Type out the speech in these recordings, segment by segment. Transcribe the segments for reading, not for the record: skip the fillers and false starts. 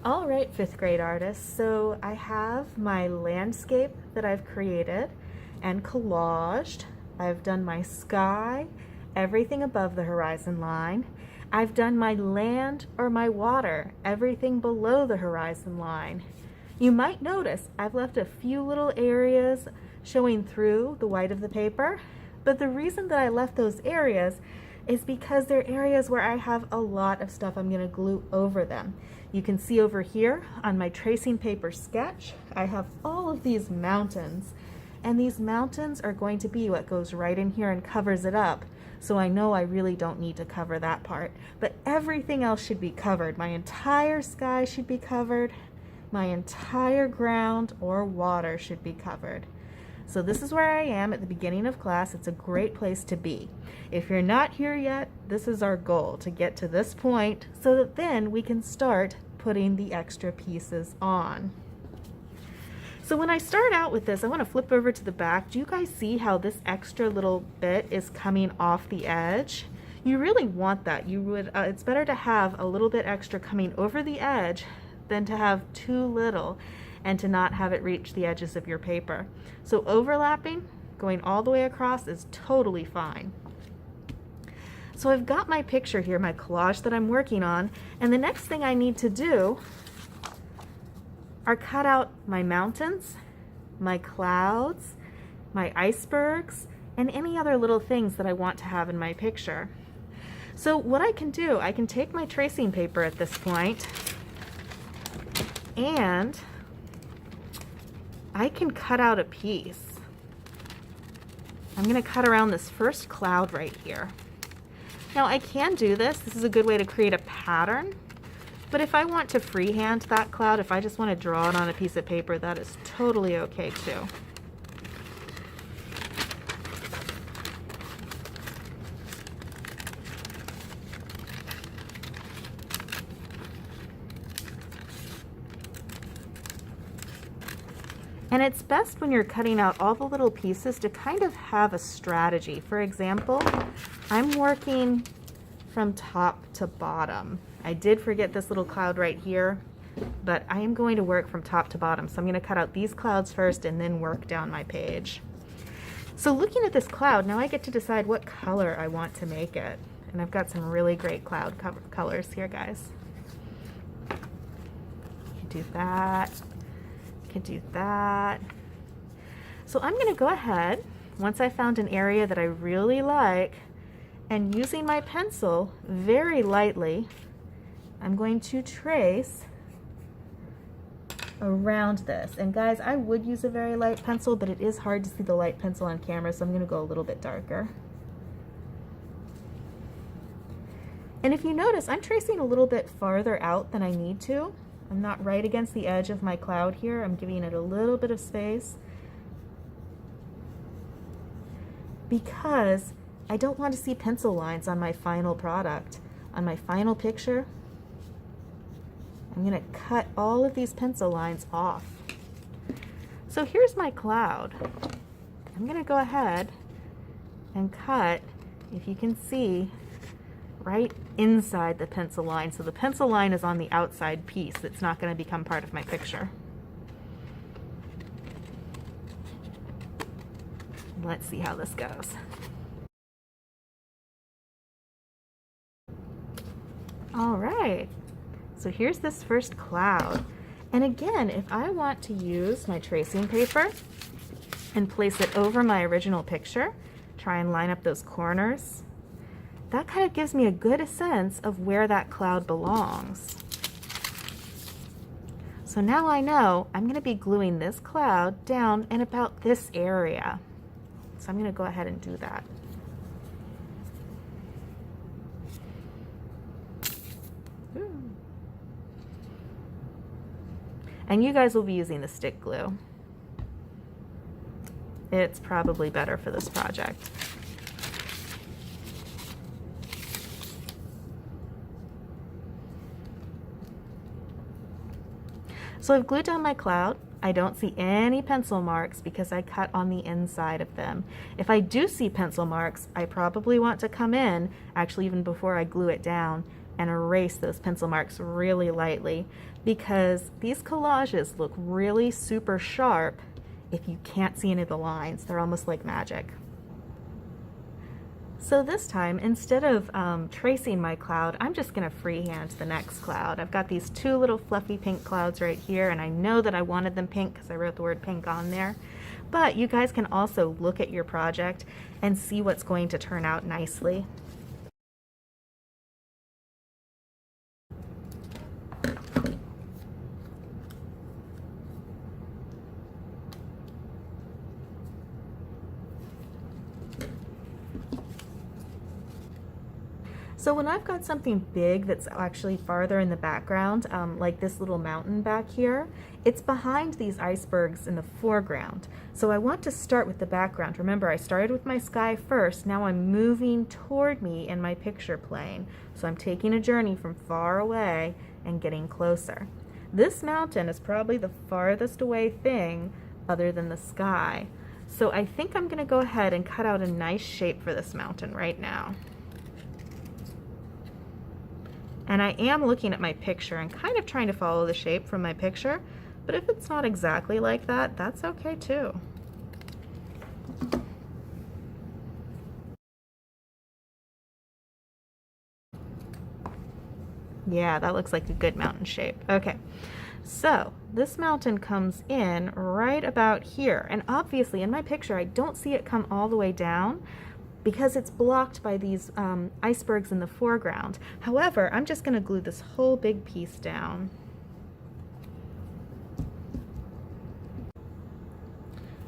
All right, fifth grade artists. So I have my landscape that I've created and collaged. I've done my sky, everything above the horizon line. I've done my land or my water, everything below the horizon line. You might notice I've left a few little areas showing through the white of the paper, but the reason that I left those areas is because they're areas where I have a lot of stuff I'm going to glue over them. You can see over here on my tracing paper sketch, I have all of these mountains, and these mountains are going to be what goes right in here and covers it up. So I know I really don't need to cover that part, but everything else should be covered. My entire sky should be covered. My entire ground or water should be covered. So this is where I am at the beginning of class. It's a great place to be. If you're not here yet, this is our goal, to get to this point so that then we can start putting the extra pieces on. So when I start out with this, I want to flip over to the back. Do you guys see how this extra little bit is coming off the edge? You really want that. It's better to have a little bit extra coming over the edge than to have too little and to not have it reach the edges of your paper. So overlapping, going all the way across, is totally fine. So I've got my picture here, my collage that I'm working on, and the next thing I need to do are cut out my mountains, my clouds, my icebergs, and any other little things that I want to have in my picture. So what I can do, I can take my tracing paper at this point and I can cut out a piece. I'm going to cut around this first cloud right here. Now I can do this. This is a good way to create a pattern. But if I want to freehand that cloud, if I just want to draw it on a piece of paper, that is totally okay too. And it's best when you're cutting out all the little pieces to kind of have a strategy. For example, I'm working from top to bottom. I did forget this little cloud right here, but I am going to work from top to bottom. So I'm going to cut out these clouds first and then work down my page. So looking at this cloud, now I get to decide what color I want to make it. And I've got some really great cloud colors here, guys. You can do that. Can do that. So I'm going to go ahead, once I found an area that I really like, and using my pencil very lightly, I'm going to trace around this. And guys, I would use a very light pencil, but it is hard to see the light pencil on camera, so I'm going to go a little bit darker. And if you notice, I'm tracing a little bit farther out than I need to. I'm not right against the edge of my cloud here. I'm giving it a little bit of space because I don't want to see pencil lines on my final product. On my final picture, I'm going to cut all of these pencil lines off. So here's my cloud. I'm going to go ahead and cut, if you can see, right inside the pencil line. So the pencil line is on the outside piece. It's not going to become part of my picture. Let's see how this goes. All right, so here's this first cloud. And again, if I want to use my tracing paper and place it over my original picture, try and line up those corners, that kind of gives me a good sense of where that cloud belongs. So now I know I'm going to be gluing this cloud down in about this area. So I'm going to go ahead and do that. And you guys will be using the stick glue. It's probably better for this project. So I've glued down my cloud. I don't see any pencil marks because I cut on the inside of them. If I do see pencil marks, I probably want to come in, actually even before I glue it down, and erase those pencil marks really lightly, because these collages look really super sharp if you can't see any of the lines. They're almost like magic. So this time, instead of tracing my cloud, I'm just going to freehand the next cloud. I've got these two little fluffy pink clouds right here, and I know that I wanted them pink because I wrote the word pink on there. But you guys can also look at your project and see what's going to turn out nicely. So when I've got something big that's actually farther in the background, like this little mountain back here, it's behind these icebergs in the foreground. So I want to start with the background. Remember, I started with my sky first. Now I'm moving toward me in my picture plane. So I'm taking a journey from far away and getting closer. This mountain is probably the farthest away thing other than the sky. So I think I'm going to go ahead and cut out a nice shape for this mountain right now. And I am looking at my picture and kind of trying to follow the shape from my picture, but if it's not exactly like that, that's okay too. Yeah, that looks like a good mountain shape. Okay, so this mountain comes in right about here, and obviously in my picture I don't see it come all the way down, because it's blocked by these icebergs in the foreground. However, I'm just going to glue this whole big piece down.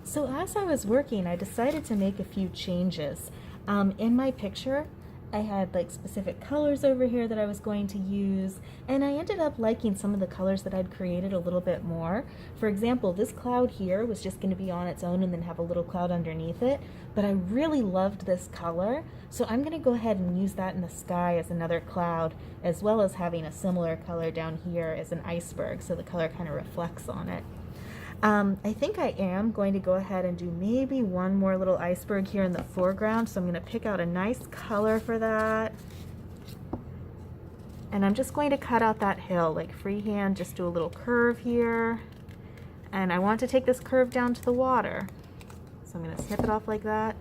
So as I was working, I decided to make a few changes. In my picture, I had like specific colors over here that I was going to use, and I ended up liking some of the colors that I'd created a little bit more. For example, this cloud here was just going to be on its own and then have a little cloud underneath it, but I really loved this color, so I'm going to go ahead and use that in the sky as another cloud, as well as having a similar color down here as an iceberg, so the color kind of reflects on it. I think I am going to go ahead and do maybe one more little iceberg here in the foreground, so I'm going to pick out a nice color for that. And I'm just going to cut out that hill, like freehand, just do a little curve here. And I want to take this curve down to the water. So I'm going to snip it off like that.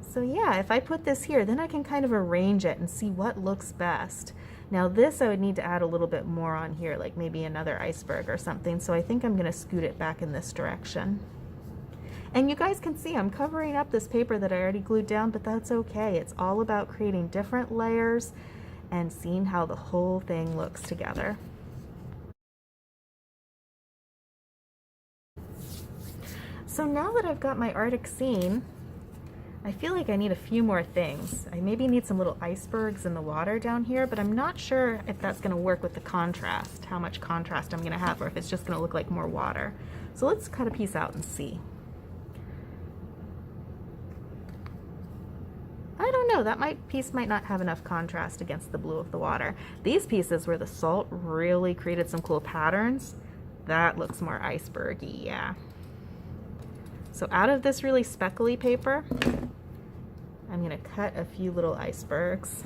So yeah, if I put this here, then I can kind of arrange it and see what looks best. Now this I would need to add a little bit more on here, like maybe another iceberg or something, so I think I'm going to scoot it back in this direction. And you guys can see I'm covering up this paper that I already glued down, but that's okay. It's all about creating different layers and seeing how the whole thing looks together. So now that I've got my Arctic scene, I feel like I need a few more things. I maybe need some little icebergs in the water down here, but I'm not sure if that's going to work with the contrast, how much contrast I'm going to have, or if it's just going to look like more water. So let's cut a piece out and see. I don't know, that piece might not have enough contrast against the blue of the water. These pieces where the salt really created some cool patterns, that looks more icebergy, yeah. So out of this really speckly paper, I'm going to cut a few little icebergs.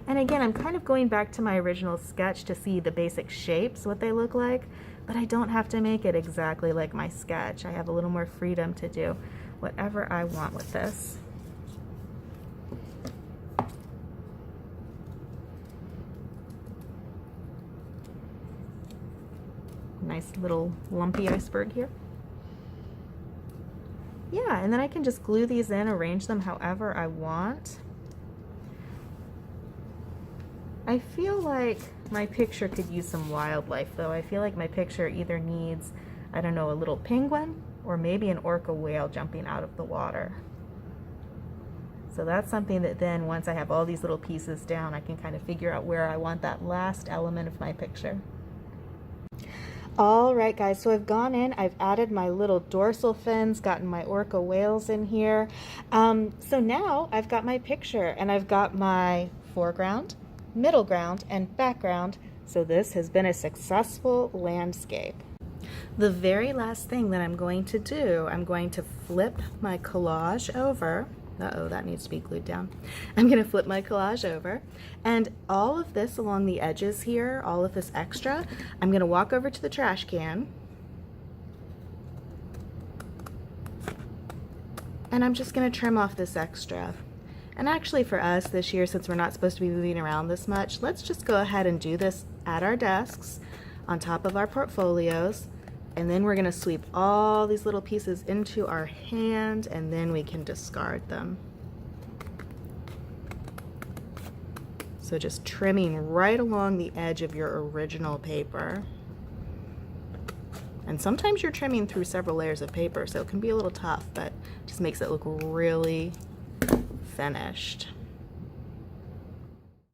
And again, I'm kind of going back to my original sketch to see the basic shapes, what they look like, but I don't have to make it exactly like my sketch. I have a little more freedom to do whatever I want with this. Nice little lumpy iceberg here. Yeah, and then I can just glue these in, arrange them however I want. I feel like my picture could use some wildlife though. I feel like my picture either needs, I don't know, a little penguin or maybe an orca whale jumping out of the water. So that's something that then once I have all these little pieces down, I can kind of figure out where I want that last element of my picture. All right, guys, so I've gone in, I've added my little dorsal fins, gotten my orca whales in here. So now I've got my picture and I've got my foreground, middle ground, and background. So this has been a successful landscape. The very last thing that I'm going to do, I'm going to flip my collage over Uh-oh, that needs to be glued down. I'm gonna flip my collage over, and all of this along the edges here, all of this extra, I'm gonna walk over to the trash can, and I'm just gonna trim off this extra. And actually for us this year, since we're not supposed to be moving around this much, let's just go ahead and do this at our desks on top of our portfolios, and then we're gonna sweep all these little pieces into our hand, and then we can discard them. So just trimming right along the edge of your original paper. And sometimes you're trimming through several layers of paper, so it can be a little tough, but just makes it look really finished.